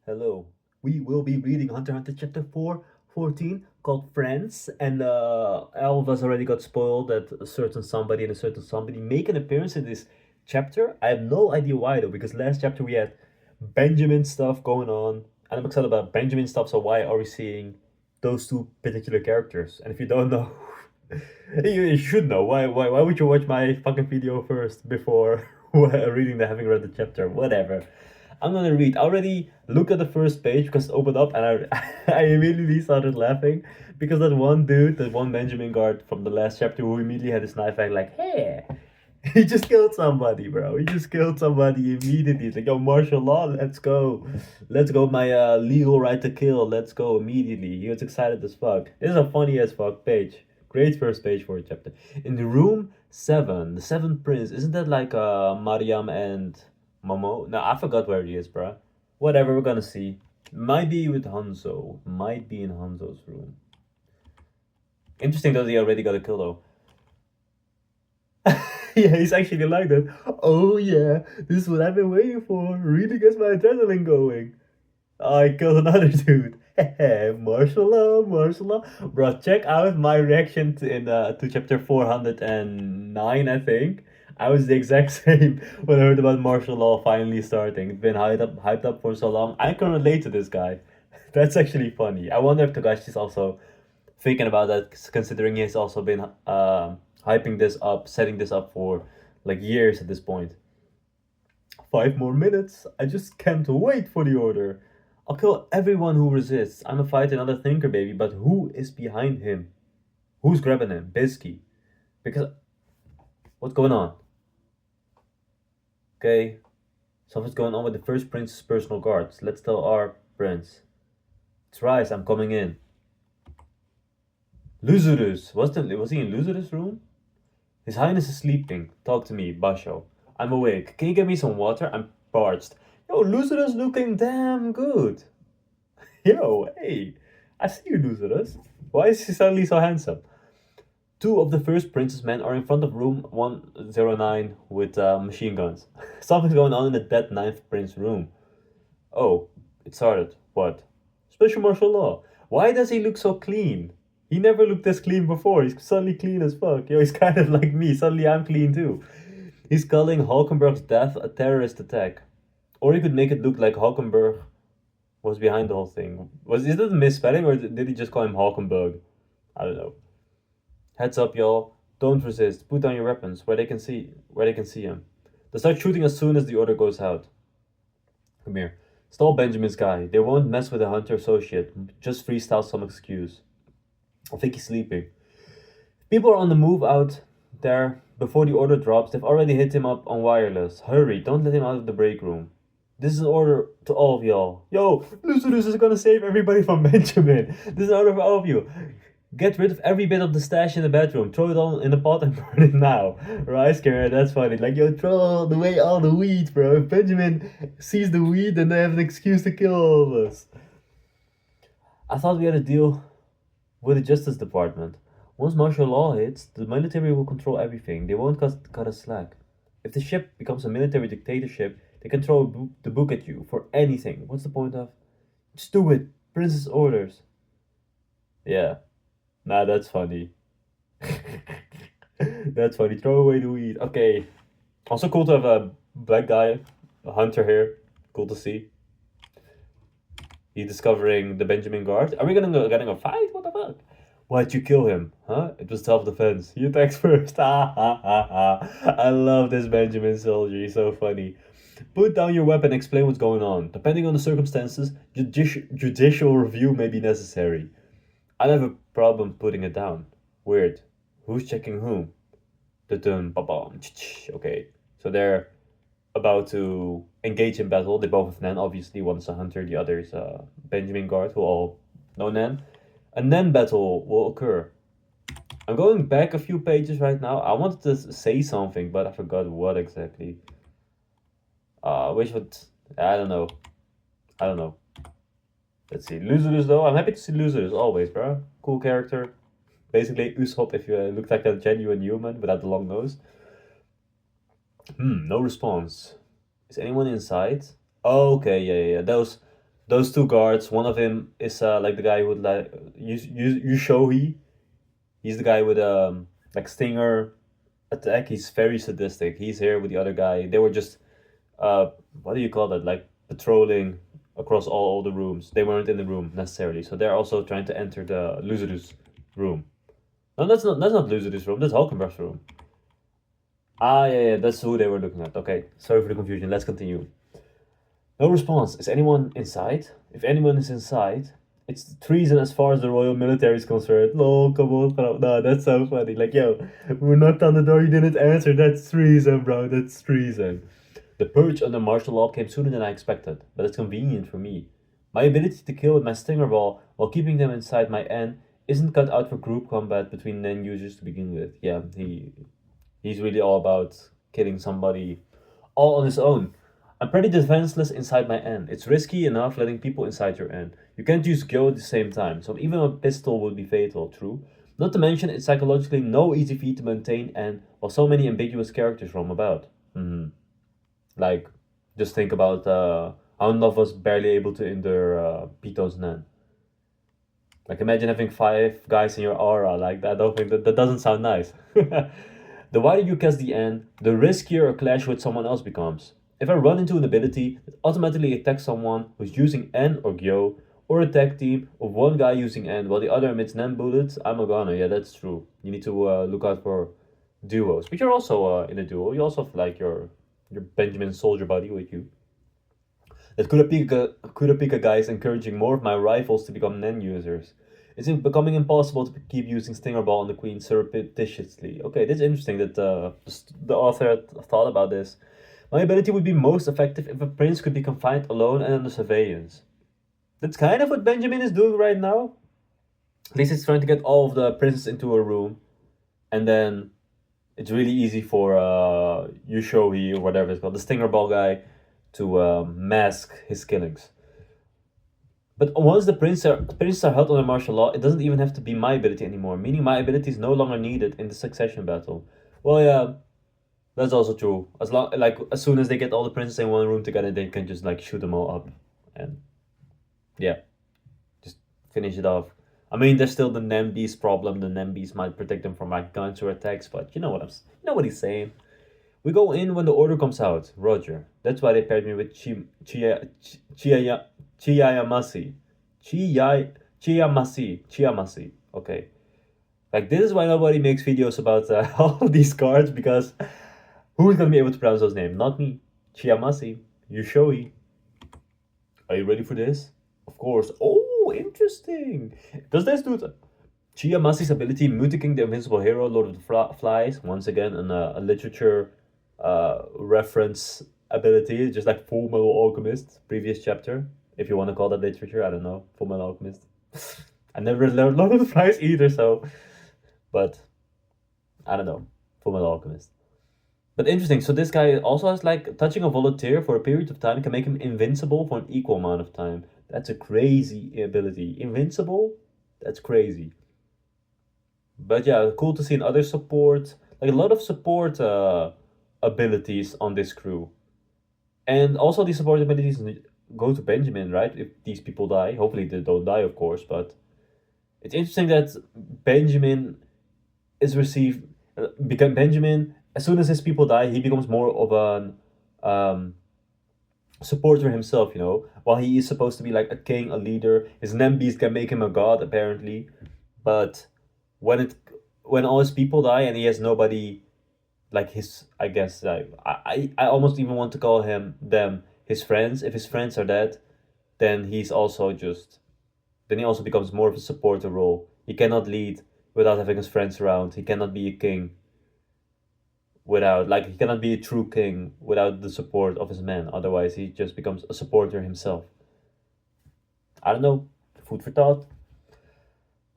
Hello. We will be reading Hunter x Hunter chapter 414 called Friends, and all of us already got spoiled that a certain somebody and a certain somebody make an appearance in this chapter. I have no idea why though, because last chapter we had Benjamin stuff going on, and I'm excited about Benjamin stuff, so why are we seeing those two particular characters? And if you don't know, you should know. Why would you watch my fucking video first before reading the having read the chapter? Whatever. I'm gonna read. I already looked at the first page because it opened up and I immediately started laughing because that one dude, that one Benjamin guard from the last chapter who immediately had his knife out like, hey, he just killed somebody, bro. He just killed somebody immediately. It's like, yo, martial law, let's go. Let's go, my legal right to kill. Let's go immediately. He was excited as fuck. This is a funny as fuck page. Great first page for a chapter. In the room 7, the 7th prince, isn't that like Mariam and Momo? No, I forgot where he is, bro. Whatever, we're gonna see. Might be with Hanzo. Might be in Hanzo's room. Interesting that he already got a kill though. Yeah, he's actually like that. Oh yeah, this is what I've been waiting for. Really gets my adrenaline going. I killed another dude. Martial law, martial law. Bro, check out my reaction to chapter 409, I think. I was the exact same when I heard about martial law finally starting. It's been hyped up for so long. I can relate to this guy. That's actually funny. I wonder if Togashi's also thinking about that, considering he's also been hyping this up, setting this up for like years at this point. 5 more minutes. I just can't wait for the order. I'll kill everyone who resists. I'm a fighter, not a thinker, baby. But who is behind him? Who's grabbing him? Bisky. Because what's going on? Okay, something's going on with the first prince's personal guards. Let's tell our prince. It's Rice. I'm coming in. Luzurus. Was he in Luzurus' room? His Highness is sleeping. Talk to me, Basho. I'm awake. Can you get me some water? I'm parched. Yo, Luzurus looking damn good. Yo, hey. I see you, Luzurus. Why is he suddenly so handsome? Two of the first prince's men are in front of room 109 with machine guns. Something's going on in the dead ninth prince room. Oh, it started. What? Special martial law. Why does he look so clean? He never looked this clean before. He's suddenly clean as fuck. Yo, he's kind of like me. Suddenly I'm clean too. He's calling Hulkenberg's death a terrorist attack. Or he could make it look like Hulkenberg was behind the whole thing. Is that a misspelling or did he just call him Hulkenberg? I don't know. Heads up, y'all. Don't resist. Put down your weapons where they can see him. They'll start shooting as soon as the order goes out. Come here. Stall Benjamin's guy. They won't mess with a hunter associate. Just freestyle some excuse. I think he's sleeping. People are on the move out there. Before the order drops, they've already hit him up on wireless. Hurry, don't let him out of the break room. This is an order to all of y'all. Yo, Lucidus is gonna save everybody from Benjamin. This is an order for all of you. Get rid of every bit of the stash in the bedroom. Throw it all in the pot and burn it now. Rice carrot, that's funny. Like, yo, throw away all the weed, bro. If Benjamin sees the weed, then they have an excuse to kill all of us. I thought we had a deal with the Justice Department. Once martial law hits, the military will control everything. They won't cut us slack. If the ship becomes a military dictatorship, they can throw the book at you for anything. What's the point of? Just do it. Princess orders. Yeah. Nah, that's funny. That's funny. Throw away the weed. Okay. Also cool to have a black guy, a hunter here. Cool to see. He's discovering the Benjamin guard. Are we getting a fight? What the fuck? Why'd you kill him? Huh? It was self-defense. He attacks first. Ha ha ha ha. I love this Benjamin soldier. He's so funny. Put down your weapon and explain what's going on. Depending on the circumstances, judicial review may be necessary. I don't have a problem putting it down. Weird. Who's checking whom? Dun ba-bam. Okay. So they're about to engage in battle. They both have Nan, obviously. One is a hunter, the other is a Benjamin guard, who all know Nan. A Nan battle will occur. I'm going back a few pages right now. I wanted to say something, but I forgot what exactly. Which would... I don't know. I don't know. Let's see. Losers, though. I'm happy to see Losers, always, bro. Cool character. Basically, Usopp if you look like a genuine human without the long nose. No response. Is anyone inside? Oh, okay, yeah. Those Those two guards, one of him is like the guy with like you show he's the guy with like stinger attack. He's very sadistic. He's here with the other guy. They were just uh what do you call that? Like patrolling across all the rooms. They weren't in the room necessarily, so they're also trying to enter the Luzerus room. No, that's not Luzerus room. That's Hulkenberg's room. Ah, yeah, that's who they were looking at. Okay, sorry for the confusion. Let's continue. No response. Is anyone inside? If anyone is inside, it's treason as far as the royal military is concerned. Lol, come on, bro. Nah, that's so funny. Like, yo, we knocked on the door, you didn't answer. That's treason, bro. That's treason. The purge under martial law came sooner than I expected, but it's convenient for me. My ability to kill with my stinger ball while keeping them inside my N isn't cut out for group combat between Nen users to begin with. Yeah, he's really all about killing somebody all on his own. I'm pretty defenseless inside my N. It's risky enough letting people inside your N. You can't use Go at the same time, so even a pistol would be fatal, true. Not to mention, it's psychologically no easy feat to maintain N while so many ambiguous characters roam about. Like, just think about how none of us barely able to endure Pito's Nen. Like, imagine having five guys in your aura. Like, I don't think that doesn't sound nice. The wider you cast the N, the riskier a clash with someone else becomes. If I run into an ability that automatically attacks someone who's using N or Gyo, or a tag team of one guy using N while the other emits Nen bullets, I'm a goner. Yeah, that's true. You need to look out for duos. But you're also in a duo. You also have like your Benjamin soldier buddy with you. That Kurapika guy is encouraging more of my rivals to become Nen users. It's becoming impossible to keep using Stinger Ball on the Queen surreptitiously. Okay, this is interesting that the author thought about this. My ability would be most effective if a prince could be confined alone and under surveillance. That's kind of what Benjamin is doing right now. At least he's trying to get all of the princes into a room, and then it's really easy for Yushohi or whatever it's called, the Stinger Ball guy, to mask his killings. But once the princes are held under martial law, it doesn't even have to be my ability anymore, meaning my ability is no longer needed in the succession battle. Well, yeah, that's also true. As soon as they get all the princes in one room together, they can just like shoot them all up, and yeah, just finish it off. I mean, there's still the Nembeast problem. The Nembeast might protect them from like guns or attacks, but you know what he's saying. We go in when the order comes out. Roger. That's why they paired me with Chiyamasi. Chiyamasi. Okay. Like, this is why nobody makes videos about all of these cards, because who's gonna be able to pronounce those names? Not me. Chiyamasi. Yushoi. Are you ready for this? Of course. Oh, interesting. Does this do Chiyamasi's ability, Mutiking the Invincible Hero, Lord of the Flies, once again a literature reference ability, just like Full Metal Alchemist, previous chapter, if you want to call that literature, I don't know, Full Metal Alchemist. I never learned Lord of the Flies either, so, but, I don't know, Full Metal Alchemist. But interesting, so this guy also has like, touching a volunteer for a period of time can make him invincible for an equal amount of time. That's a crazy ability. Invincible? That's crazy. But yeah, cool to see another support, like a lot of support abilities on this crew. And also these support abilities go to Benjamin, right? If these people die. Hopefully they don't die, of course, but it's interesting that Benjamin is received, become Benjamin, as soon as his people die, he becomes more of an supporter himself, you know? While he is supposed to be like a king, a leader, his Nembeast can make him a god, apparently. But when all his people die and he has nobody like his, I guess, I almost even want to call them his friends. If his friends are dead, then he also becomes more of a supporter role. He cannot lead without having his friends around. He cannot be a king he cannot be a true king without the support of his men. Otherwise he just becomes a supporter himself. I don't know, food for thought.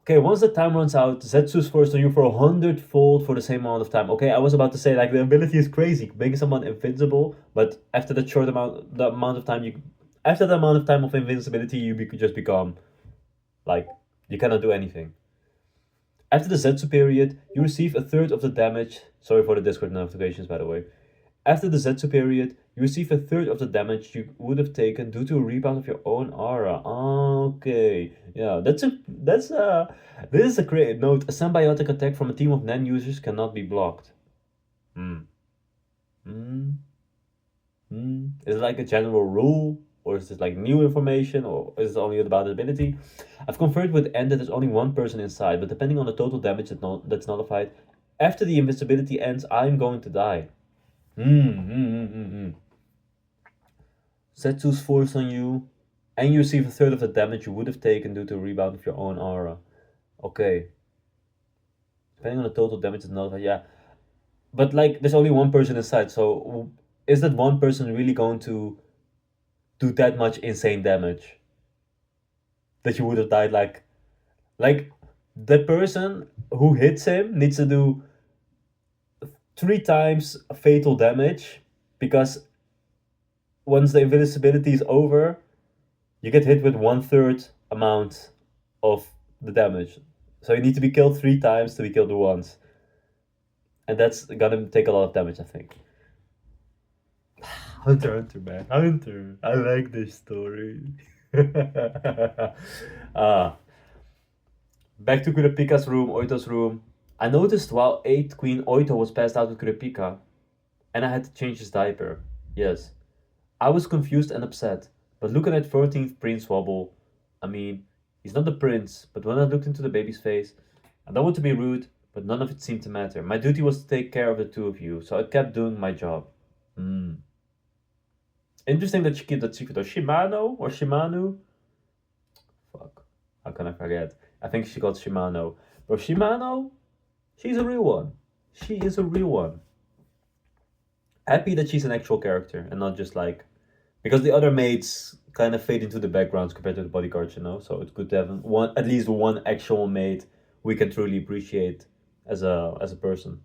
Okay, once the time runs out, Zetsu's forced on you for 100-fold for the same amount of time. Okay, I was about to say, like, the ability is crazy, making someone invincible, but after the amount of time after the amount of time of invincibility, you could just become, like, you cannot do anything. After the Zetsu period, you receive a third of the damage. Sorry for the Discord notifications, by the way. After the Zetsu period, you receive a third of the damage you would have taken due to a rebound of your own aura. Okay, yeah, this is a great note. A symbiotic attack from a team of Nen users cannot be blocked. Hmm. Hmm. Hmm. Is it like a general rule, or is this like new information, or is it only about the ability? I've confirmed with N that there's only one person inside, but depending on the total damage that's nullified, after the invisibility ends, I'm going to die. Hmm. Setsu's force on you, and you receive a third of the damage you would have taken due to a rebound of your own aura. Okay. Depending on the total damage, it's not. Yeah. But, like, there's only one person inside, so is that one person really going to do that much insane damage? That you would have died, like, the person who hits him needs to do 3 times fatal damage because once the invisibility is over, you get hit with 1/3 amount of the damage. So you need to be killed 3 times to be killed once. And that's gonna take a lot of damage, I think. Hunter, man. Hunter. I like this story. uh, Back to Kurapika's room, Oito's room. I noticed while 8 Queen Oito was passed out with Kurapika, and I had to change his diaper. Yes. I was confused and upset, but looking at 14th Prince Wobble, I mean, he's not the prince, but when I looked into the baby's face, I don't want to be rude, but none of it seemed to matter. My duty was to take care of the two of you, so I kept doing my job. Hmm. Interesting that she kept that secret. Or Shimano or Shimanu? Fuck. How can I forget? I think she got Shimano. But Shimano, she's a real one. She is a real one. Happy that she's an actual character and not just like because the other mates kind of fade into the backgrounds compared to the bodyguards, you know. So it's good to have one, at least one actual mate we can truly appreciate as a person.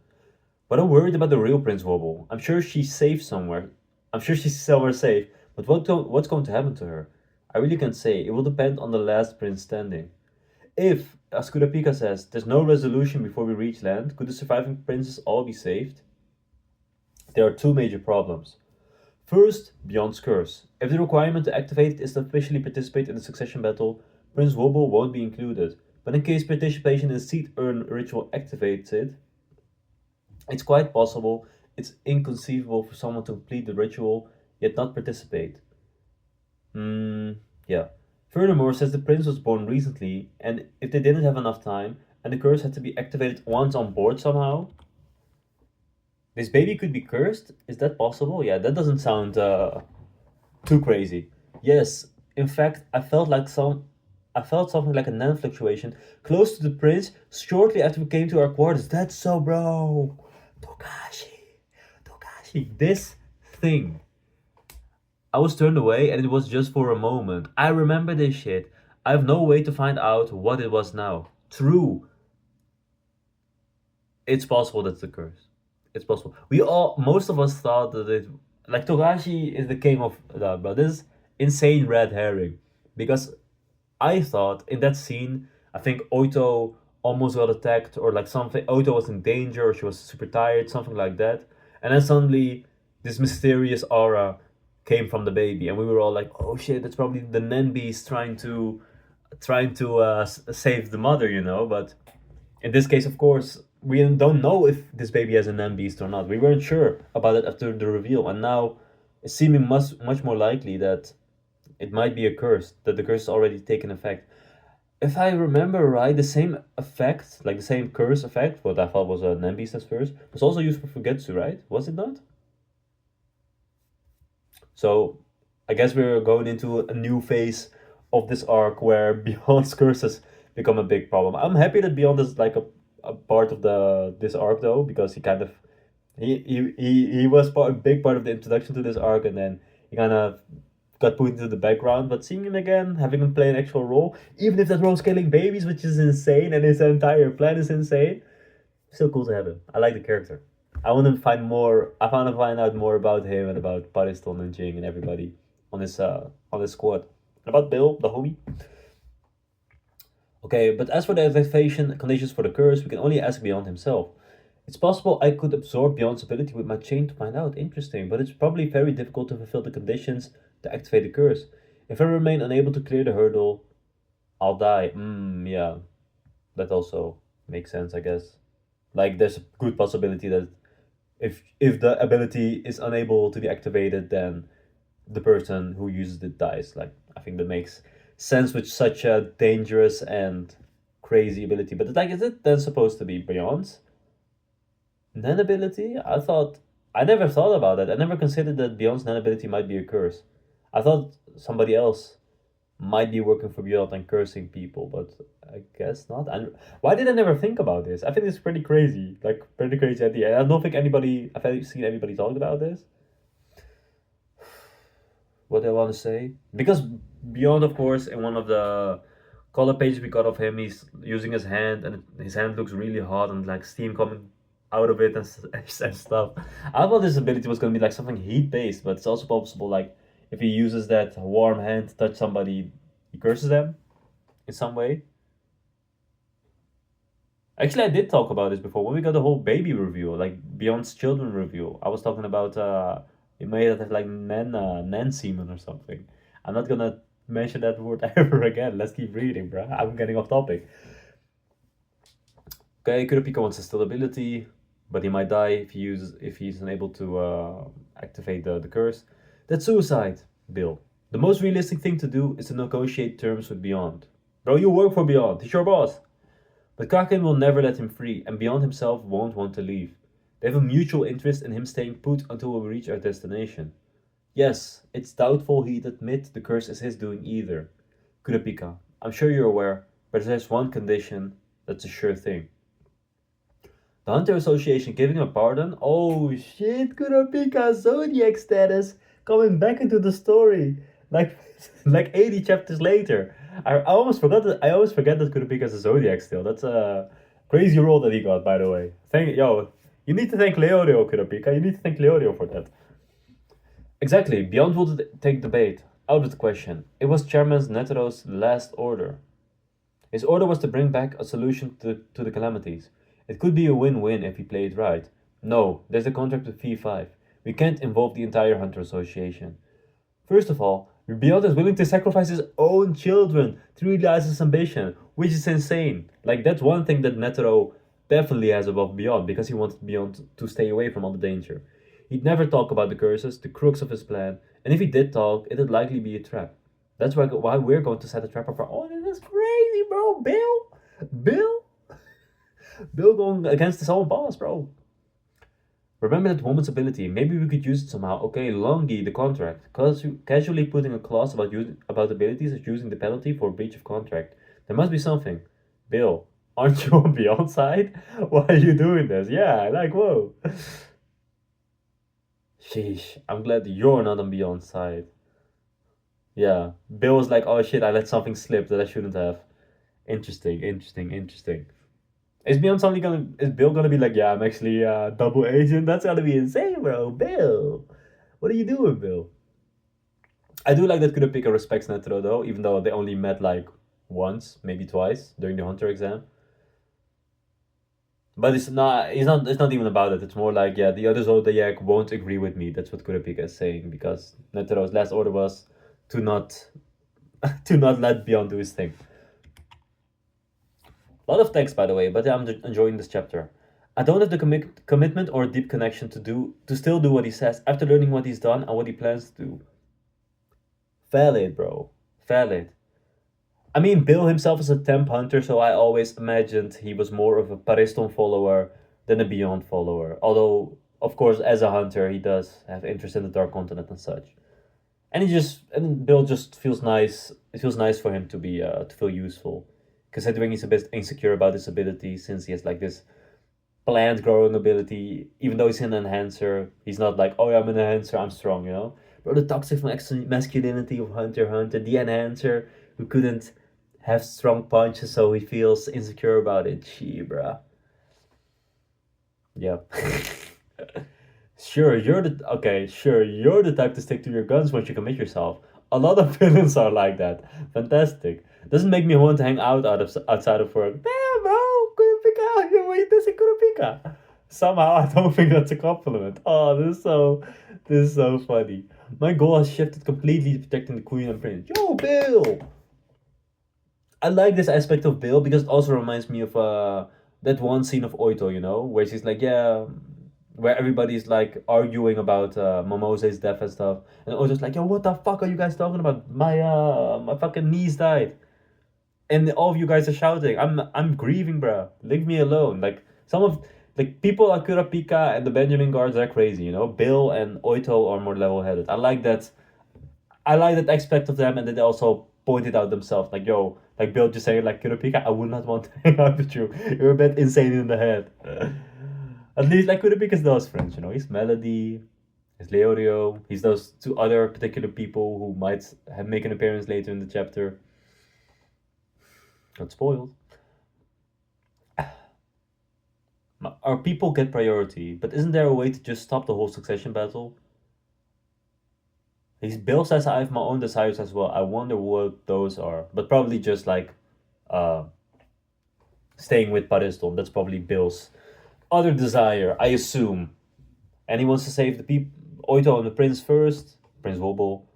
But I'm worried about the real Prince Wobble. I'm sure she's safe somewhere. I'm sure she's somewhere safe. But what's going to happen to her? I really can't say. It will depend on the last prince standing. If, as Kurapika says, there's no resolution before we reach land, could the surviving princes all be saved? There are two major problems. First, Beyond's Curse. If the requirement to activate it is to officially participate in the succession battle, Prince Wobble won't be included. But in case participation in the Seed Urn ritual activates it, it's quite possible, it's inconceivable for someone to complete the ritual yet not participate. Yeah. Furthermore, since the prince was born recently, and if they didn't have enough time, and the curse had to be activated once on board somehow, this baby could be cursed? Is that possible? Yeah, that doesn't sound too crazy. Yes, in fact, I felt something like a nan fluctuation close to the prince shortly after we came to our quarters. That's so bro. Togashi. This thing. I was turned away and it was just for a moment. I remember this shit. I have no way to find out what it was now. True. It's possible that's the curse. It's possible. Most of us thought that like Togashi is the king of that, but this insane red herring. Because I thought in that scene, I think Oito almost got attacked or like something. Oito was in danger or she was super tired, something like that. And then suddenly this mysterious aura came from the baby, and we were all like, "Oh shit, that's probably the Nen beast trying to save the mother," you know. But in this case, of course, we don't know if this baby has a Nen beast or not. We weren't sure about it after the reveal, and now it's seeming much more likely that it might be a curse, that the curse has already taken effect. If I remember right, the same effect, like the same curse effect, what I thought was a Nen beast at first, was also used for Fugetsu, right? Was it not? So I guess we're going into a new phase of this arc where Beyond's curses become a big problem. I'm happy that Beyond is like a part of the this arc though, because he kind of he was a big part of the introduction to this arc, and then he kind of got put into the background. But seeing him again, having him play an actual role, even if that role's killing babies, which is insane, and his entire plan is insane, still cool to have him. I like the character. I want to find more. I want to find out more about him and about Pariston and Jing and everybody on his squad. And about Bill, the homie. Okay, but as for the activation conditions for the curse, we can only ask Beyond himself. It's possible I could absorb Beyond's ability with my chain to find out. Interesting, but it's probably very difficult to fulfill the conditions to activate the curse. If I remain unable to clear the hurdle, I'll die. Yeah, that also makes sense, I guess. Like, there's a good possibility that if the ability is unable to be activated, then the person who uses it dies. Like, I think that makes sense with such a dangerous and crazy ability. But like, is it then supposed to be Beyond's Nan ability? I never thought about that. I never considered that Beyond's Nan ability might be a curse. I thought somebody else might be working for Beyond and cursing people, but I guess not. And why did I never think about this? I think it's pretty crazy, like pretty crazy idea. I don't think I've seen anybody talk about this. What do I want to say? Because Beyond, of course, in one of the color pages we got of him, he's using his hand, and his hand looks really hot, and like steam coming out of it and stuff. I thought this ability was gonna be like something heat based, but it's also possible like if he uses that warm hand to touch somebody, he curses them in some way. Actually, I did talk about this before when we got the whole baby review, like Beyond's children review. I was talking about it may have like nan semen or something. I'm not gonna mention that word ever again. Let's keep reading, bruh. I'm getting off topic. Okay, Kurapika wants a still ability, but he might die if he's unable to activate the curse. That's suicide, Bill. The most realistic thing to do is to negotiate terms with Beyond. Bro, you work for Beyond. He's your boss. But Kraken will never let him free, and Beyond himself won't want to leave. They have a mutual interest in him staying put until we reach our destination. Yes, it's doubtful he'd admit the curse is his doing either. Kurapika, I'm sure you're aware, but there's one condition that's a sure thing. The Hunter Association giving him a pardon? Oh shit, Kurapika Zodiac status coming back into the story. Like like 80 chapters later. I always forget that Kurapika's a Zodiac still. That's a crazy role that he got, by the way. You need to thank Leorio, Kurapika. You need to thank Leorio for that. Exactly, Beyond would take the bait. Out of the question. It was Chairman Netero's last order. His order was to bring back a solution to the calamities. It could be a win-win if we play it right. No, there's a contract with V5. We can't involve the entire Hunter Association. First of all, Beyond is willing to sacrifice his own children to realize his ambition, which is insane. Like, that's one thing that Netero definitely has above Beyond, because he wanted Beyond to stay away from all the danger. He'd never talk about the curses, the crux of his plan, and if he did talk, it'd likely be a trap. That's why we're going to set a trap up for. Oh, this is crazy, bro. Bill, Bill going against his own boss, bro. Remember that woman's ability. Maybe we could use it somehow. Okay, Longi, the contract. Casually putting a clause about abilities as using the penalty for breach of contract. There must be something. Bill, aren't you on Beyond side? Why are you doing this? Yeah, like, whoa. Sheesh, I'm glad you're not on Beyond side. Yeah, Bill was like, oh shit, I let something slip that I shouldn't have. Interesting. Is Bill gonna be like, yeah, I'm actually a double agent? That's gonna be insane, bro. Bill, what are you doing, Bill? I do like that Kurapika respects Netero though, even though they only met like once, maybe twice during the Hunter exam. But it's not even about it. It's more like, yeah, the other Zodiac won't agree with me. That's what Kurapika is saying, because Netero's last order was to not to not let Beyond do his thing. A lot of text, by the way, but I'm enjoying this chapter. I don't have the commitment or deep connection to still do what he says after learning what he's done and what he plans to do. Valid, bro. Valid. I mean, Bill himself is a temp hunter, so I always imagined he was more of a Pariston follower than a Beyond follower. Although, of course, as a hunter, he does have interest in the Dark Continent and such. And Bill just feels nice. It feels nice for him to feel useful, considering he's a bit insecure about his ability since he has like this plant growing ability. Even though he's an enhancer, he's not like, oh yeah, I'm an enhancer, I'm strong, you know. Bro, the toxic masculinity of Hunter x Hunter, the enhancer who couldn't have strong punches, so he feels insecure about it. Gee, bruh. Yeah. Sure, you're the type to stick to your guns once you commit yourself. A lot of villains are like that. Fantastic. Doesn't make me want to hang outside of work. Damn, bro, Kurapika, wait, this is Kurapika. Somehow I don't think that's a compliment. Oh, this is so funny. My goal has shifted completely to protecting the queen and prince. Yo, Bill! I like this aspect of Bill because it also reminds me of that one scene of Oito, where she's like, yeah, where everybody's like arguing about Momose's death and stuff, and Oito's like, yo, what the fuck are you guys talking about? My fucking niece died, and all of you guys are shouting. I'm grieving, bruh. Leave me alone. Like some of like people like Kurapika and the Benjamin guards are crazy, Bill and Oito are more level headed. I like that aspect of them, and then they also pointed out themselves, like, yo, like Bill just saying, like, Kurapika, I would not want to hang out with you. You're a bit insane in the head. At least, like, Kurapika's those friends, He's Melody, he's Leorio, he's those two other particular people who might have make an appearance later in the chapter. Got spoiled. Our people get priority, but isn't there a way to just stop the whole succession battle? Bill says I have my own desires as well. I wonder what those are. But probably just like uh, staying with Pariston. That's probably Bill's other desire, I assume. And he wants to save the people, Oito and the prince first, Prince Wobble,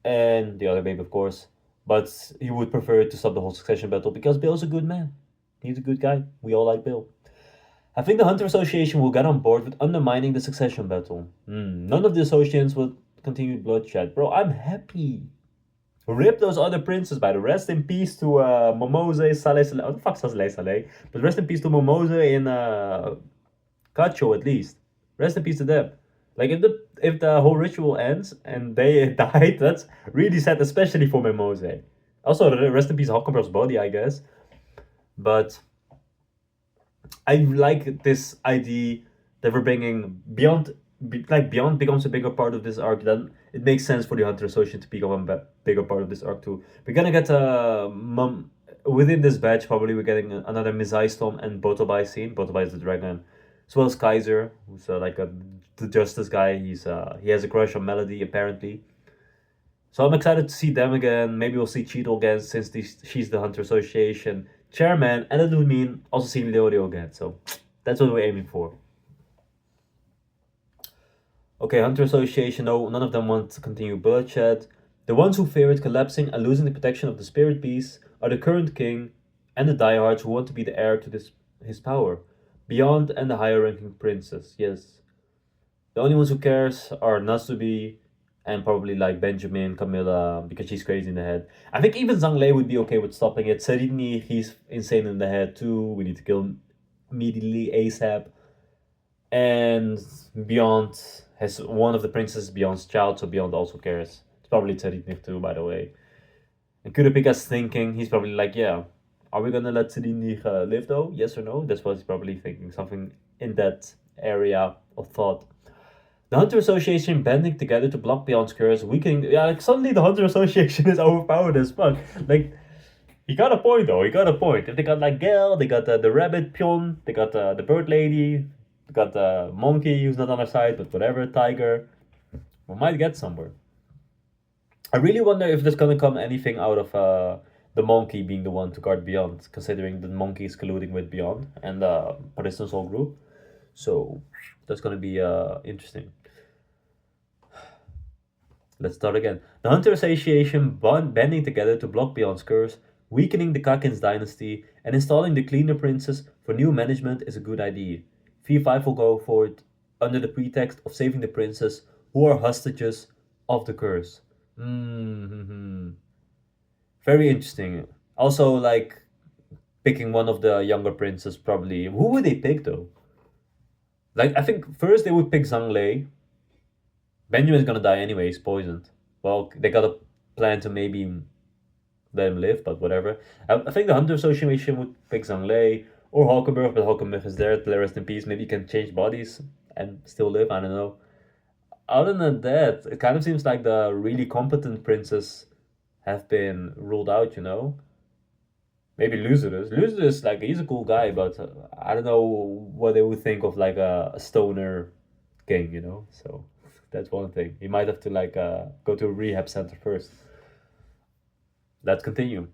and the other babe, of course. But he would prefer to stop the whole succession battle because Bill's a good man. He's a good guy. We all like Bill. I think the Hunter Association will get on board with undermining the succession battle. None of the associates will continue bloodshed. Bro, I'm happy. Rip those other princes, by the rest in peace to Momose, Saleh, Saleh. What the fuck Saleh, Saleh? But rest in peace to Momose and Cacho at least. Rest in peace to them. Like if the whole ritual ends and they died, that's really sad, especially for Momose. Also, rest in peace Hockenberg's body, I guess. But I like this idea that we're bringing Beyond becomes a bigger part of this arc. Then it makes sense for the Hunter Association to become a bigger part of this arc too. We're gonna get within this batch probably we're getting another Mizai Storm and Botobai scene. Botobai is the dragon, as well as Kaiser, who's the justice guy. He has a crush on Melody apparently. So I'm excited to see them again. Maybe we'll see Cheeto again since she's the Hunter Association chairman, and that would mean also seeing Leorio again. So that's what we're aiming for. Okay, Hunter Association, no, none of them want to continue bloodshed. The ones who fear it collapsing and losing the protection of the spirit beast are the current king and the diehards who want to be the heir to his power. Beyond and the higher ranking princes, yes. The only ones who cares are Nasubi and probably like Benjamin, Camilla, because she's crazy in the head. I think even Zhang Lei would be okay with stopping it. Serini, he's insane in the head too. We need to kill him immediately, ASAP. And Beyond has one of the princes Beyond's child, so Beyond also cares. It's probably Tseritnik too, by the way. And Kurapika's thinking, he's probably like, yeah, are we gonna let Tseritnik live though? Yes or no? That's what he's probably thinking. Something in that area of thought. The Hunter Association banding together to block Beyond's curse, weakening. Yeah, like suddenly the Hunter Association is overpowered as fuck. Like, he got a point though. He got a point. If they got like Gale, they got the rabbit Pion, they got the bird lady, they got the monkey who's not on our side, but whatever, tiger. We might get somewhere. I really wonder if there's gonna come anything out of the monkey being the one to guard Beyond, considering the monkey is colluding with Beyond and Pariston's whole group. So that's gonna be interesting. Let's start again. The Hunter Association banding together to block Beyond's curse, weakening the Kakin's dynasty, and installing the Cleaner Princess for new management is a good idea. V5 will go for it under the pretext of saving the princess, who are hostages of the curse. Mm-hmm. Very interesting. Also, like, picking one of the younger princes, probably. Who would they pick, though? Like, I think first they would pick Zhang Lei. Benjamin's gonna die anyway, he's poisoned. Well, they got a plan to maybe let him live, but whatever. I think the Hunter Association would pick Zhang Lei or Hulkenberg, but Hulkenberg is there to rest in peace. Maybe he can change bodies and still live, I don't know. Other than that, it kind of seems like the really competent princes have been ruled out, Maybe Lucidus. Lucidus, like, he's a cool guy, but I don't know what they would think of, like, a stoner king, So that's one thing. He might have to, like, go to a rehab center first. Let's continue.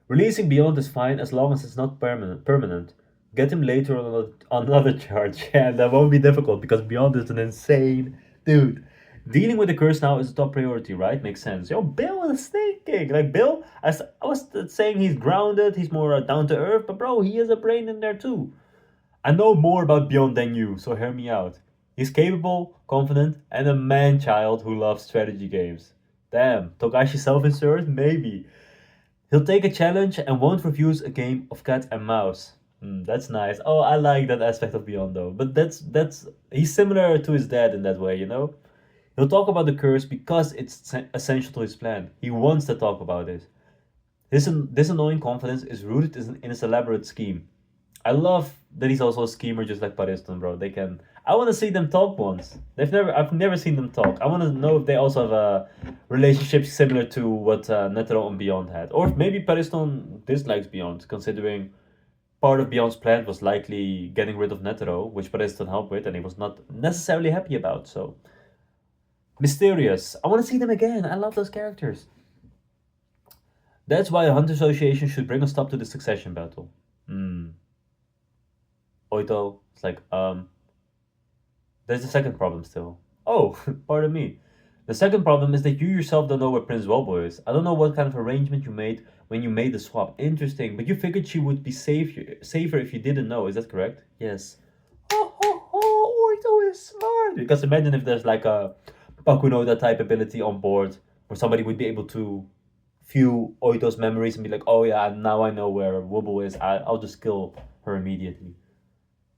Releasing Beyond is fine as long as it's not permanent. Get him later on another charge. Yeah, that won't be difficult because Beyond is an insane dude. Dealing with the curse now is a top priority, right? Makes sense. Yo, Bill is thinking. Like, Bill, I was saying he's grounded, he's more down to earth, but bro, he has a brain in there too. I know more about Beyond than you, so hear me out. He's capable, confident, and a man child who loves strategy games. Damn, Togashi self-insert? Maybe. He'll take a challenge and won't refuse a game of cat and mouse. That's nice. Oh, I like that aspect of Beyond though. But that's he's similar to his dad in that way, you know? He'll talk about the curse because it's essential to his plan. He wants to talk about it. This annoying confidence is rooted in his elaborate scheme. I love that he's also a schemer just like Pariston, bro. They can. I want to see them talk once. I've never seen them talk. I want to know if they also have a relationship similar to what Netero and Beyond had, or if maybe Pariston dislikes Beyond, considering part of Beyond's plan was likely getting rid of Netero, which Pariston helped with, and he was not necessarily happy about. So mysterious. I want to see them again. I love those characters. That's why a Hunter Association should bring a stop to the succession battle. Hmm. Oito. It's like, there's a second problem still. Oh, pardon me. The second problem is that you yourself don't know where Prince Wobble is. I don't know what kind of arrangement you made when you made the swap. Interesting, but you figured she would be safer if you didn't know. Is that correct? Yes. Oh, oh, oh, Oito is smart. Because imagine if there's like a Pakunoda type ability on board where somebody would be able to view Oito's memories and be like, oh yeah, now I know where Wobble is. I'll just kill her immediately.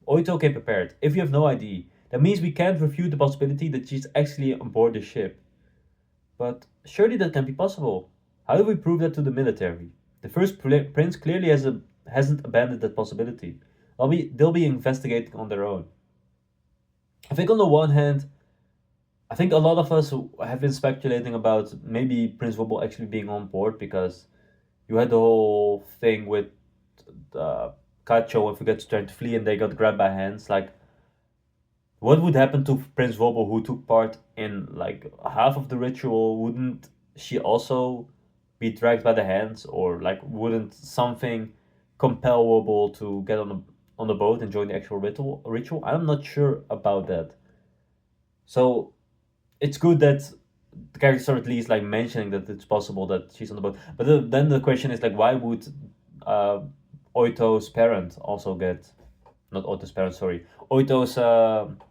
Oito came prepared. If you have no ID, that means we can't refute the possibility that she's actually on board the ship. But surely that can be possible. How do we prove that to the military? The first prince clearly hasn't abandoned that possibility. They'll be investigating on their own. I think on the one hand, I think a lot of us have been speculating about maybe Prince Wobble actually being on board because you had the whole thing with Kacho and forget to try to flee and they got grabbed by hands. Like, what would happen to Prince Wobble who took part in like half of the ritual? Wouldn't she also be dragged by the hands, or like wouldn't something compel Wobble to get on the boat and join the actual ritual? I'm not sure about that. So it's good that the characters are at least like mentioning that it's possible that she's on the boat. But then the question is like, why would uh, Oito's parent also get not Oito's parent, sorry, Oito's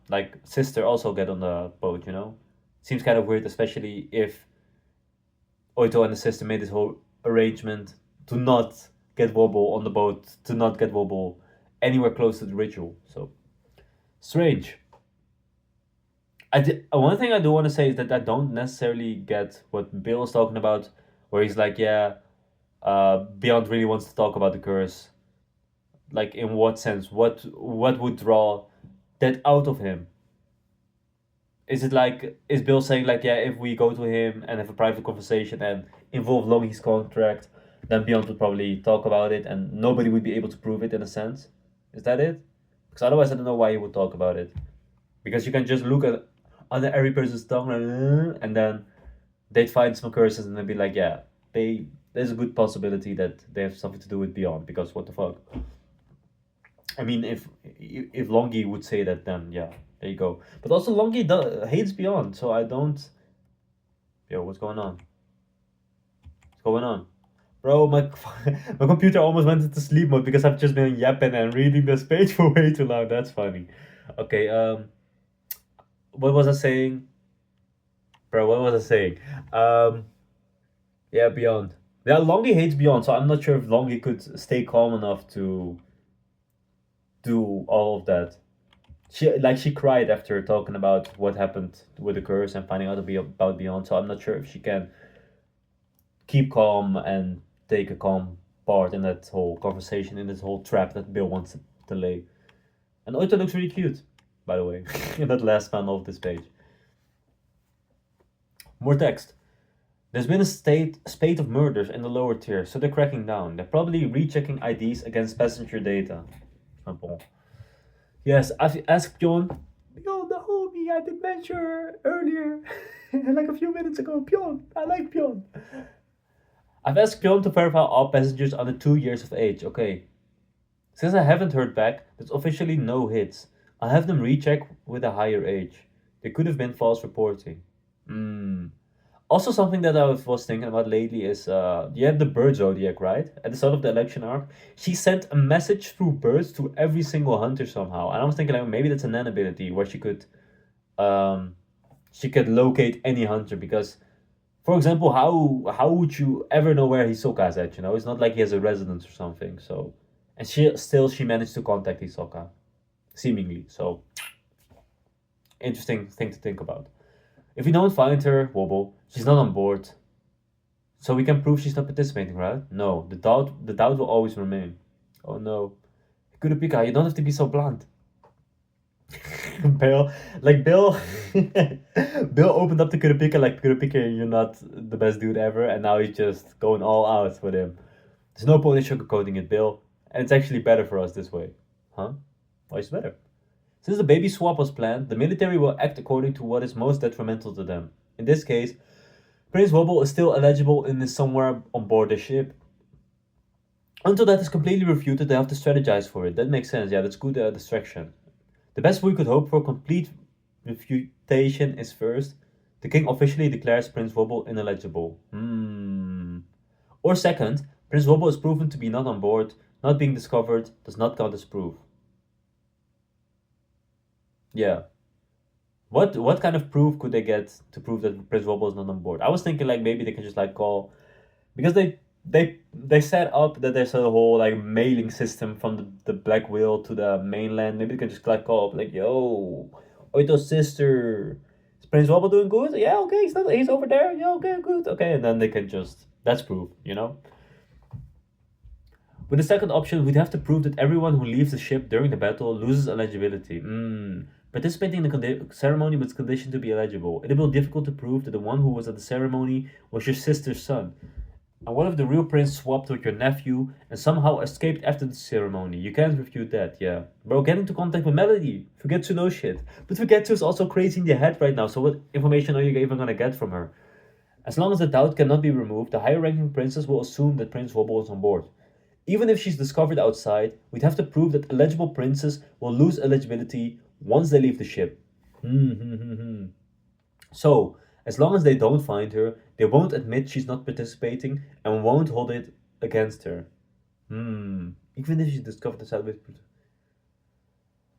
like sister also get on the boat? You know, seems kind of weird, especially if Oito and the sister made this whole arrangement to not get Wobble on the boat, to not get Wobble anywhere close to the ritual. So strange. One thing I do want to say is that I don't necessarily get what Bill is talking about, where he's like, yeah, Beyond really wants to talk about the curse. Like, in what sense? What would draw that out of him? Is it like, is Bill saying like, yeah, if we go to him and have a private conversation and involve Longy's contract, then Beyond would probably talk about it and nobody would be able to prove it in a sense? Is that it? Because otherwise, I don't know why he would talk about it. Because you can just look at under every person's tongue and then they'd find some curses and they'd be like, yeah, there's a good possibility that they have something to do with Beyond, because what the fuck. I mean, if Longy would say that, then yeah, there you go. But also Longy hates Beyond, so I don't. Yo, what's going on? What's going on, bro? My my computer almost went into sleep mode because I've just been yapping and reading this page for way too long. That's funny. Okay, what was I saying, bro? What was I saying? Um, yeah, Beyond. Yeah, Longy hates Beyond, so I'm not sure if Longy could stay calm enough to do all of that. She cried after talking about what happened with the curse and finding out about Beyond. So I'm not sure if she can keep calm and take a calm part in that whole conversation, in this whole trap that Bill wants to lay. And Oito looks really cute, by the way, in that last panel of this page. More text. There's been a spate of murders in the lower tier, so they're cracking down. They're probably rechecking IDs against passenger data. Ah, bon. Yes, I've asked Pion. Pion, the homie I did mention earlier, like a few minutes ago. Pion, I like Pion. I've asked Pion to verify all passengers under 2 years of age. Okay. Since I haven't heard back, there's officially no hits. I'll have them recheck with a higher age. They could have been false reporting. Hmm. Also, something that I was thinking about lately is you have the bird zodiac, right? At the start of the election arc, she sent a message through birds to every single hunter somehow. And I was thinking like maybe that's a nan ability where um she could locate any hunter because, for example, how would you ever know where Hisoka's at? You know, it's not like he has a residence or something. So, and she managed to contact Hisoka, seemingly. So, interesting thing to think about. If we don't find her, Wobble, she's not on board. So we can prove she's not participating, right? No, the doubt will always remain. Oh no. Kurapika, you don't have to be so blunt. Bill, like Bill, Bill opened up to Kurapika like Kurapika, you're not the best dude ever, and now he's just going all out with him. There's no point in sugarcoating it, Bill, and it's actually better for us this way, huh? Why is it better? Since the baby swap was planned, the military will act according to what is most detrimental to them. In this case, Prince Wobble is still eligible and is somewhere on board the ship. Until that is completely refuted, they have to strategize for it. That makes sense. Yeah, that's good distraction. The best we could hope for complete refutation is first, the king officially declares Prince Wobble ineligible. Or second, Prince Wobble is proven to be not on board, not being discovered, does not count as proof. Yeah. What kind of proof could they get to prove that Prince Wobble is not on board? I was thinking like maybe they can just like call because they set up that there's a whole like mailing system from the Black Whale to the mainland. Maybe they can just like call up like, yo, Oito's sister. Is Prince Wobble doing good? Yeah, okay, he's over there. Yeah, okay, good. Okay, and then they can just that's proof, you know? With the second option, we'd have to prove that everyone who leaves the ship during the battle loses eligibility. Participating in the ceremony was conditioned to be eligible. It will be difficult to prove that the one who was at the ceremony was your sister's son. And what if the real prince swapped with your nephew and somehow escaped after the ceremony? You can't refute that, yeah. Bro, get into contact with Melody. Forget to know shit. But Forget to is also crazy in the head right now, so what information are you even gonna get from her? As long as the doubt cannot be removed, the higher ranking princess will assume that Prince Wobble is on board. Even if she's discovered outside, we'd have to prove that eligible princes will lose eligibility once they leave the ship. So, as long as they don't find her, they won't admit she's not participating and won't hold it against her. Even if she's discovered outside.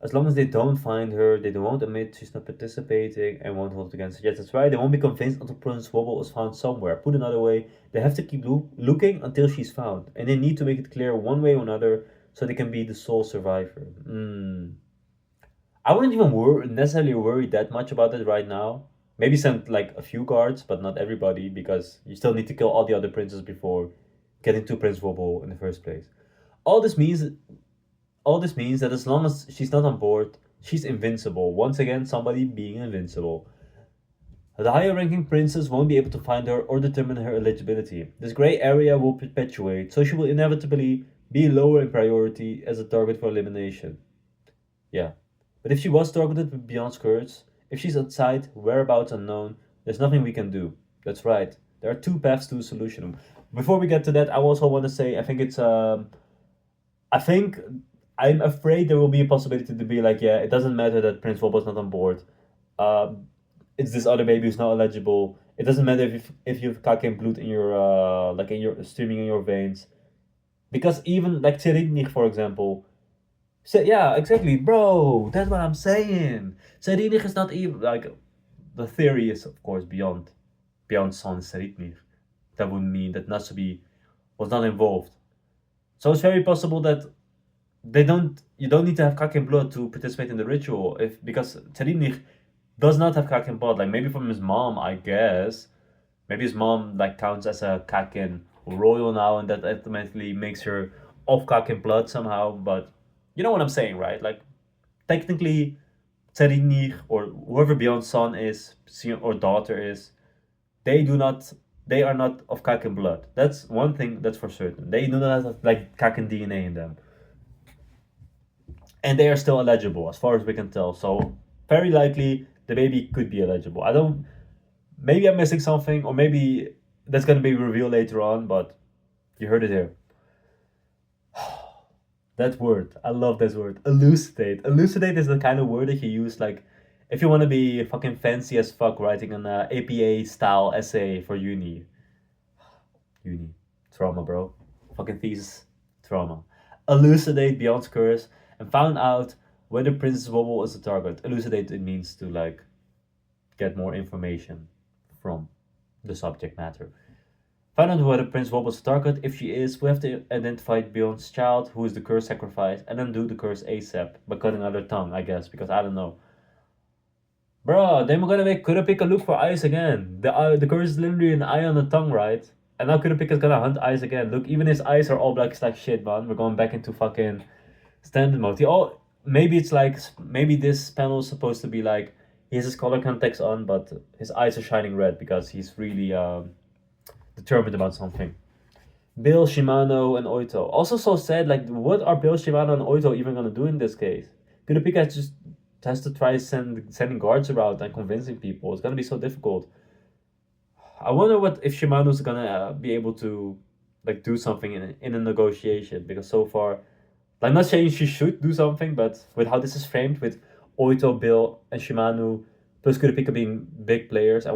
As long as they don't find her, they won't admit she's not participating and won't hold it against her. Yes, that's right. They won't be convinced until Prince Wobble is found somewhere. Put another way, they have to keep looking until she's found, and they need to make it clear one way or another so they can be the sole survivor. I wouldn't even necessarily worry that much about it right now. Maybe send like a few guards, but not everybody, because you still need to kill all the other princes before getting to Prince Wobble in the first place. All this means all this means that as long as she's not on board, she's invincible. Once again, somebody being invincible. The higher ranking princess won't be able to find her or determine her eligibility. This gray area will perpetuate, so she will inevitably be lower in priority as a target for elimination. Yeah. But if she was targeted beyond skirts, if she's outside, whereabouts unknown, there's nothing we can do. That's right. There are two paths to a solution. Before we get to that, I also want to say I think I'm afraid there will be a possibility to be like, yeah, it doesn't matter that Prince Wobble not on board. Um, it's this other baby who's not eligible. It doesn't matter if you've kake blood in your like in your streaming in your veins, because even like Tseridnik, for example, said yeah, exactly, bro. That's what I'm saying. Tseridnik is not even like the theory is of course beyond Son Tseridnik. That would mean that Nasubi was not involved. So it's very possible that you don't need to have Kakin blood to participate in the ritual if because Terinich does not have Kakin blood. Like maybe from his mom, I guess. Maybe his mom like counts as a Kakin royal now, and that automatically makes her of Kakin blood somehow. But you know what I'm saying, right? Like technically, Terinich or whoever Beyond son is or daughter is, they do not. They are not of Kakin blood. That's one thing that's for certain. They do not have like Kakin DNA in them, and they are still eligible as far as we can tell. So very likely the baby could be eligible. I don't. Maybe I'm missing something, or maybe that's gonna be revealed later on. But you heard it here. That word, I love this word. Elucidate. Elucidate is the kind of word that you use like if you want to be fucking fancy as fuck writing an APA style essay for uni. Uni. Trauma, bro. Fucking thesis. Trauma. Elucidate Beyond's curse and found out whether Princess Wobble is a target. Elucidate it means to like get more information from the subject matter. Find out whether Prince Wobble's a target. If she is, we have to identify Beyond's child, who is the curse sacrifice, and then do the curse ASAP by cutting out her tongue, I guess, because I don't know. Bro, then we're gonna make Kurapika look for eyes again. The curse is literally an eye on the tongue, right? And now Kurapika's gonna hunt eyes again. Look, even his eyes are all black. It's like shit, man. We're going back into fucking standard mode. Maybe it's like maybe this panel is supposed to be like he has his color context on, but his eyes are shining red because he's really determined about something. Bill, Shimano, and Oito. Also so sad, like, what are Bill, Shimano, and Oito even gonna do in this case? Kurapika just has to try sending guards around and convincing people. It's gonna be so difficult. I wonder what if Shimano's gonna be able to like do something in a negotiation because so far, like, not saying she should do something, but with how this is framed with Oito, Bill, and Shimano plus Kurapika being big players, I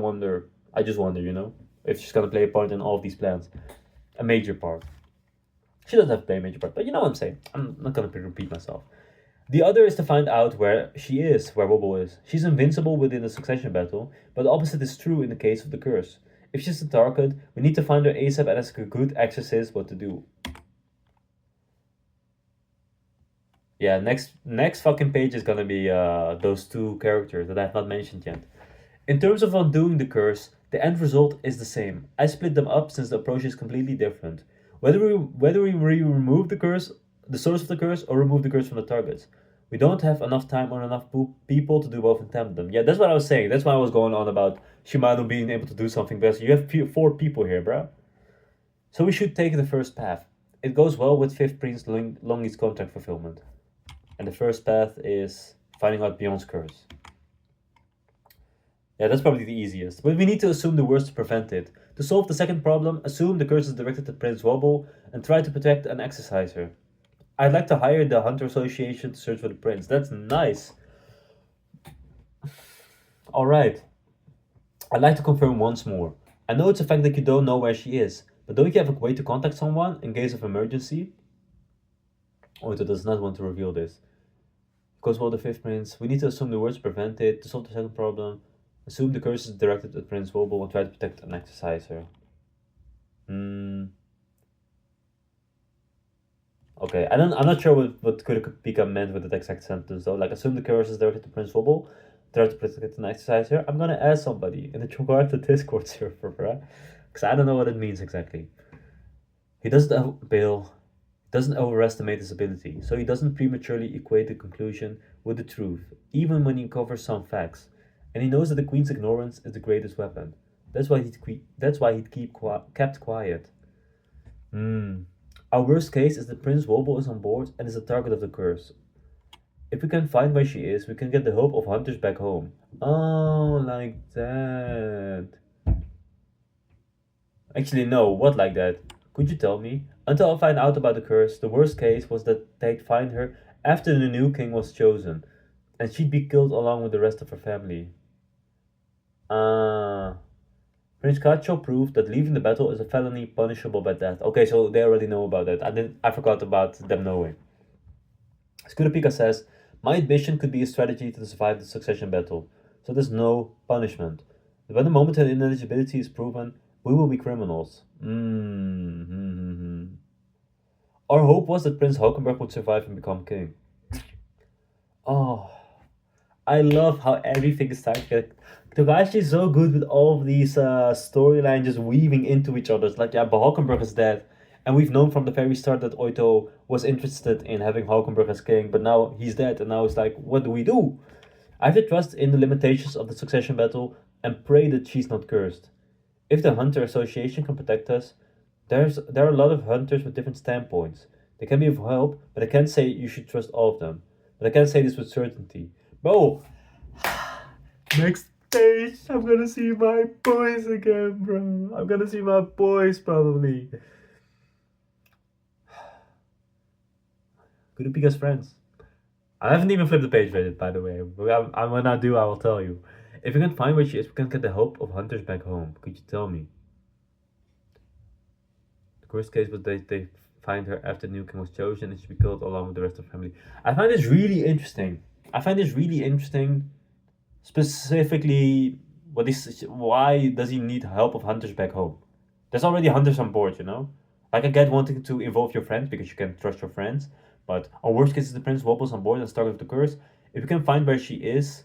just wonder, if she's gonna play a part in all of these plans, a major part. She doesn't have to play a major part, but you know what I'm saying. I'm not gonna repeat myself. The other is to find out where she is, where Wobble is. She's invincible within the succession battle, but the opposite is true in the case of the curse. If she's the target, we need to find her ASAP and ask a good exorcist what to do. Yeah, next fucking page is gonna be those two characters that I have not mentioned yet. In terms of undoing the curse, the end result is the same. I split them up since the approach is completely different. Whether we remove the curse, the source of the curse, or remove the curse from the targets, we don't have enough time or enough people to do both in tandem. Yeah, that's what I was saying. That's why I was going on about Shimano being able to do something because you have four people here, bruh. So we should take the first path. It goes well with Fifth Prince Longy's contract fulfillment. And the first path is finding out Beyond's curse. Yeah, that's probably the easiest. But we need to assume the worst to prevent it. To solve the second problem, assume the curse is directed at Prince Wobble and try to protect and exercise her. I'd like to hire the Hunter Association to search for the prince. That's nice. Alright. I'd like to confirm once more. I know it's a fact that you don't know where she is, but don't you have a way to contact someone in case of emergency? Oito does not want to reveal this. Because well, the fifth prince, we need to assume the worst to prevent it. To solve the second problem, assume the curse is directed at Prince Wobble and try to protect and exercise her. Okay, I'm not sure what Kurapika meant with that exact sentence though. Like, assume the curse is directed to Prince Wobble, try to protect and exercise her. I'm gonna ask somebody in the Chogarta Discord server, right? Because I don't know what it means exactly. Bill doesn't overestimate his ability, so he doesn't prematurely equate the conclusion with the truth, even when he covers some facts. And he knows that the Queen's ignorance is the greatest weapon. That's why he'd kept quiet. Our worst case is that Prince Wobble is on board and is the target of the curse. If we can find where she is, we can get the hope of hunters back home. Oh, like that. Actually, no, what like that? Could you tell me? Until I find out about the curse, the worst case was that they'd find her after the new king was chosen, and she'd be killed along with the rest of her family. Prince Cacho proved that leaving the battle is a felony punishable by death. Okay, so they already know about that. I forgot about them knowing. Skurapika says, my ambition could be a strategy to survive the succession battle, so there's no punishment. But when the moment of ineligibility is proven, we will be criminals. Our hope was that Prince Hulkenberg would survive and become king. Oh, I love how everything is starting to get. Togashi is so good with all of these storylines just weaving into each other. It's like, yeah, but Hulkenberg is dead. And we've known from the very start that Oito was interested in having Hulkenberg as king, but now he's dead, and now it's like, what do we do? I have to trust in the limitations of the succession battle and pray that she's not cursed. If the Hunter Association can protect us, there are a lot of hunters with different standpoints. They can be of help, but I can't say you should trust all of them. But I can't say this with certainty. Bro, next page, I'm gonna see my boys again, bro. I'm gonna see my boys probably. Kurapika's friends. I haven't even flipped the page with it, by the way. But when I do, I will tell you. If you can find where she is, we can get the help of hunters back home. Could you tell me? The worst case was they find her after the new king was chosen and she be killed along with the rest of the family. I find this really interesting. I find this really interesting. Specifically, why does he need help of hunters back home? There's already hunters on board, you know? Like, I get wanting to involve your friends because you can trust your friends, but our worst case is the prince wobbles on board and starts with the curse. If you can find where she is.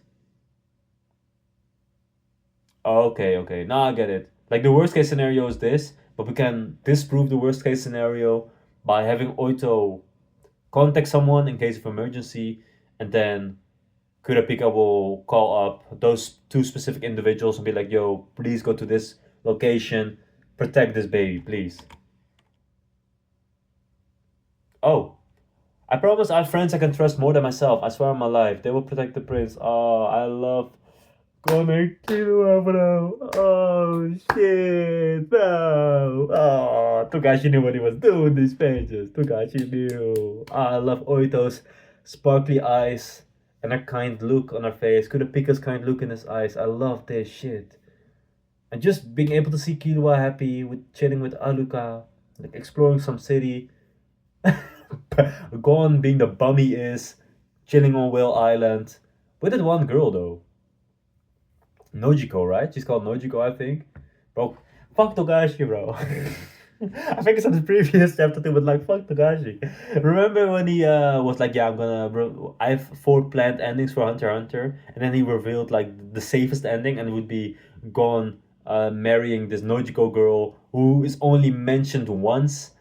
Oh, okay, okay. Now I get it. Like, the worst case scenario is this, but we can disprove the worst case scenario by having Oito contact someone in case of emergency, and then Kurapika will call up those two specific individuals and be like, yo, please go to this location, protect this baby, please. Oh, I promise I have friends I can trust more than myself. I swear on my life. They will protect the prince. Oh, I love Gon and Killua, bro. Oh, shit. No. Oh, Togashi knew what he was doing these pages. Togashi knew. Oh, I love Oito's sparkly eyes and her kind look on her face. Kurapika's kind look in his eyes. I love this shit. And just being able to see Killua happy with chilling with Aluka, like exploring some city. Gon being the bum he is, chilling on Whale Island. With that one girl though. Nojiko, right? She's called Nojiko, I think. Bro, fuck Togashi, bro. I think it's on the previous chapter too, but like, fuck Togashi. Remember when he was like, yeah, I have 4 planned endings for Hunter x Hunter, and then he revealed like the safest ending, and it would be Gon marrying this Nojiko girl who is only mentioned once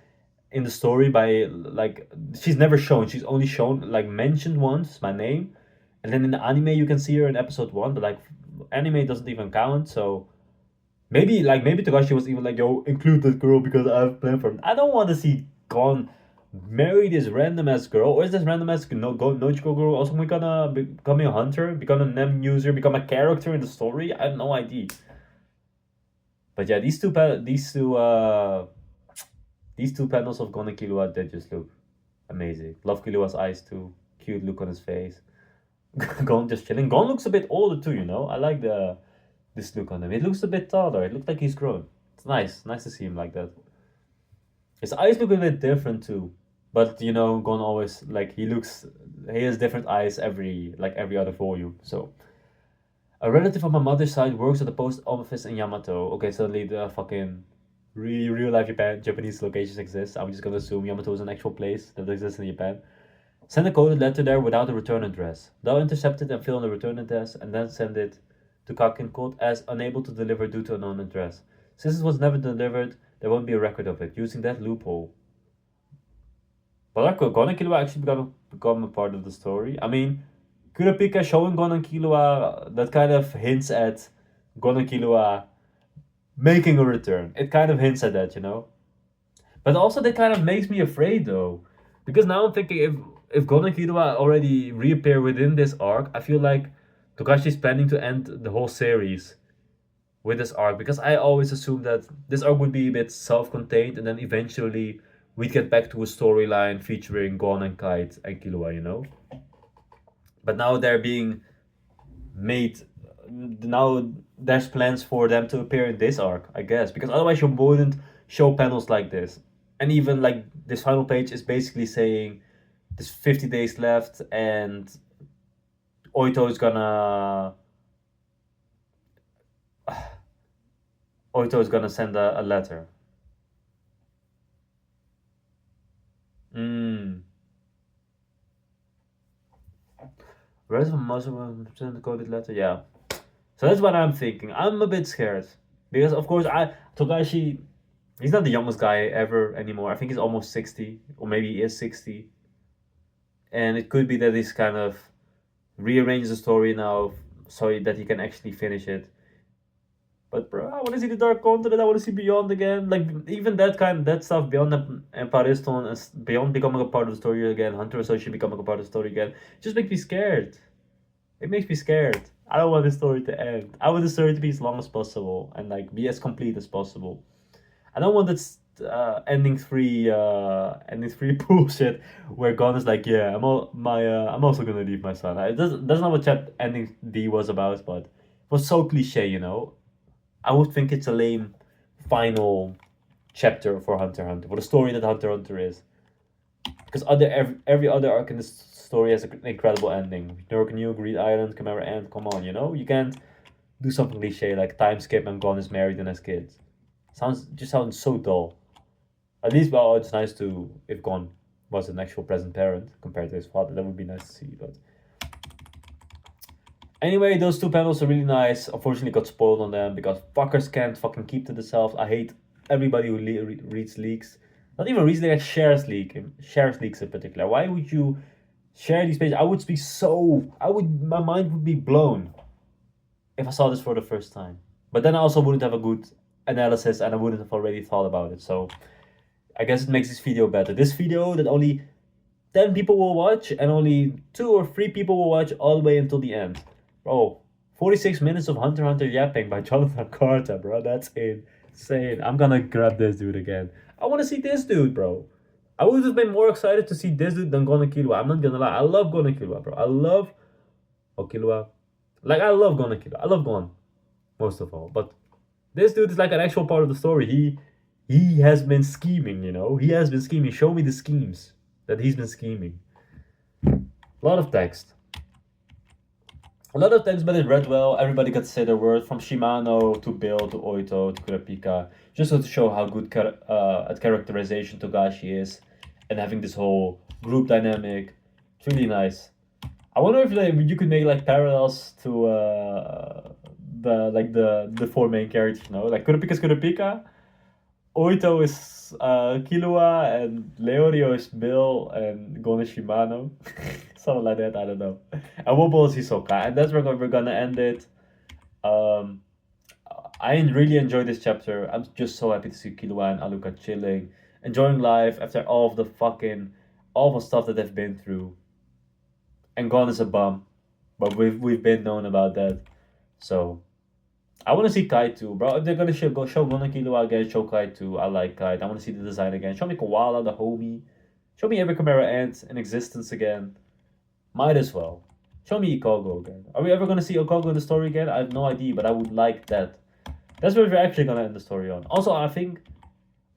in the story by like she's never shown. She's only shown like mentioned once by name, and then in the anime you can see her in episode 1, but like anime doesn't even count. So maybe Togashi was even like, yo, include this girl because I have planned for him. I don't want to see Gon marry this random ass girl, or is this random ass Nojiko girl also gonna becoming a hunter, become a nem user, become a character in the story? I have no idea. But yeah, these two panels of Gon and Killua, they just look amazing. Love Killua's eyes too. Cute look on his face. Gon just chilling. Gon looks a bit older too, you know. I like the this look on him. It looks a bit taller. It looks like he's grown. It's nice. Nice to see him like that. His eyes look a bit different too. But you know, Gon always like he has different eyes every other volume. So a relative on my mother's side works at the post office in Yamato. Okay, suddenly the fucking real life Japanese locations exist. I'm just gonna assume Yamato is an actual place that exists in Japan. Send a coded letter there without a return address. They'll intercept it and fill in the return address and then send it to Kakin Code as unable to deliver due to unknown address. Since it was never delivered, there won't be a record of it, using that loophole. But are Gon and Killua actually become a part of the story? I mean, Kurapika showing Gon and Killua, that kind of hints at Gon and Killua making a return. It kind of hints at that, you know? But also that kind of makes me afraid though. Because now I'm thinking if Gon and Killua already reappear within this arc, I feel like Togashi is planning to end the whole series with this arc. Because I always assumed that this arc would be a bit self-contained and then eventually we'd get back to a storyline featuring Gon and Kite and Killua, you know? But now they're being made. Now there's plans for them to appear in this arc, I guess. Because otherwise you wouldn't show panels like this. And even like this final page is basically saying there's 50 days left and Oito is gonna send a letter. Mm. Relative Muslim will send the coded letter, yeah. So that's what I'm thinking. I'm a bit scared. Because of course Togashi, he's not the youngest guy ever anymore. I think he's almost 60. Or maybe he is 60. And it could be that he's kind of rearranged the story now so that he can actually finish it. But bro, I want to see the Dark Continent. I want to see Beyond again. Like even that stuff beyond the Empire Stone and beyond becoming a part of the story again. Hunter Association becoming a part of the story again. Just makes me scared. It makes me scared. I don't want the story to end. I want the story to be as long as possible and like be as complete as possible. I don't want ending three bullshit where Gon is like, yeah, I'm also gonna leave my son. That's not what ending D was about, but it was so cliche, you know. I would think it's a lame final chapter for Hunter x Hunter, for the story that Hunter x Hunter is. Because every other arc in this story has an incredible ending. Nork New, Greed Island, Chimera Ant, come on, you know? You can't do something cliche like time skip and Gon is married and has kids. Sounds so dull. At least, well, it's nice to if Gon was an actual present parent compared to his father. That would be nice to see. But anyway, those two panels are really nice. Unfortunately, got spoiled on them because fuckers can't fucking keep to themselves. I hate everybody who reads leaks. Not even reads leaks, shares leaks in particular. Why would you share these pages? I would be my mind would be blown if I saw this for the first time. But then I also wouldn't have a good analysis and I wouldn't have already thought about it. So I guess it makes this video better. This video that only 10 people will watch and only 2 or 3 people will watch all the way until the end. Bro, 46 minutes of Hunter x Hunter yapping by Jonathan Carter, bro. That's insane. I'm gonna grab this dude again. I want to see this dude, bro. I would have been more excited to see this dude than Gon and Killua. I'm not gonna lie. I love Gon and Killua, bro. I love Killua. Like, I love Gon and Killua. I love Gon, most of all. But this dude is like an actual part of the story. He has been scheming, you know? He has been scheming. Show me the schemes that he's been scheming. A lot of text. But it read well. Everybody got to say their word, from Shimano to Bill to Oito to Kurapika, just to show how good at characterization Togashi is, and having this whole group dynamic. It's really nice. I wonder if you could make like parallels to the 4 main characters, you know, like Kurapika is Kurapika, Oito is Killua, and Leorio is Bill, and Gon is Shimano. Something like that, I don't know. And Wobble is Hisoka, and that's where we're gonna end it. I really enjoyed this chapter. I'm just so happy to see Killua and Aluka chilling, enjoying life after all of the fucking awful stuff that they've been through. And Gon is a bum, but we've been known about that. So I want to see Kai too, bro. If they're gonna show Gon and Killua again, show Kai too. I like Kai. I want to see the design again. Show me Koala, the homie. Show me every Chimera Ant in existence again. Might as well. Show me Ikogo again. Are we ever gonna see Ikogo in the story again? I have no idea, but I would like that. That's what we're actually gonna end the story on. Also, I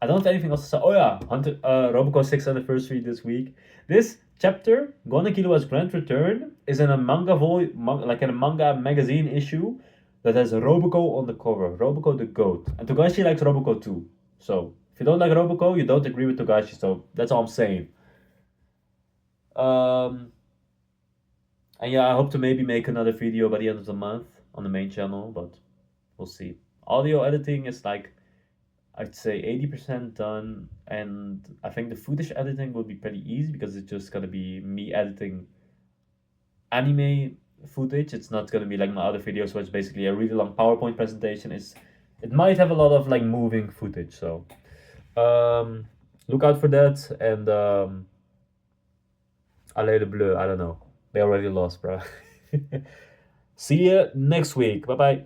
don't have anything else to say. Oh yeah, Roboco 6th anniversary this week. This chapter, Gon and Killua's Grand Return, is in a like in a manga magazine issue that has Roboco on the cover. Roboco the GOAT. And Togashi likes Roboco too. So if you don't like Roboco, you don't agree with Togashi. So that's all I'm saying. And yeah, I hope to maybe make another video by the end of the month on the main channel, but we'll see. Audio editing is like, I'd say 80% done, and I think the footage editing will be pretty easy because it's just gonna be me editing anime footage. It's not gonna be like my other videos where it's basically a really long PowerPoint presentation. It might have a lot of like moving footage, so look out for that. And Allez le Bleu, I don't know. They already lost, bro. See you next week. Bye bye.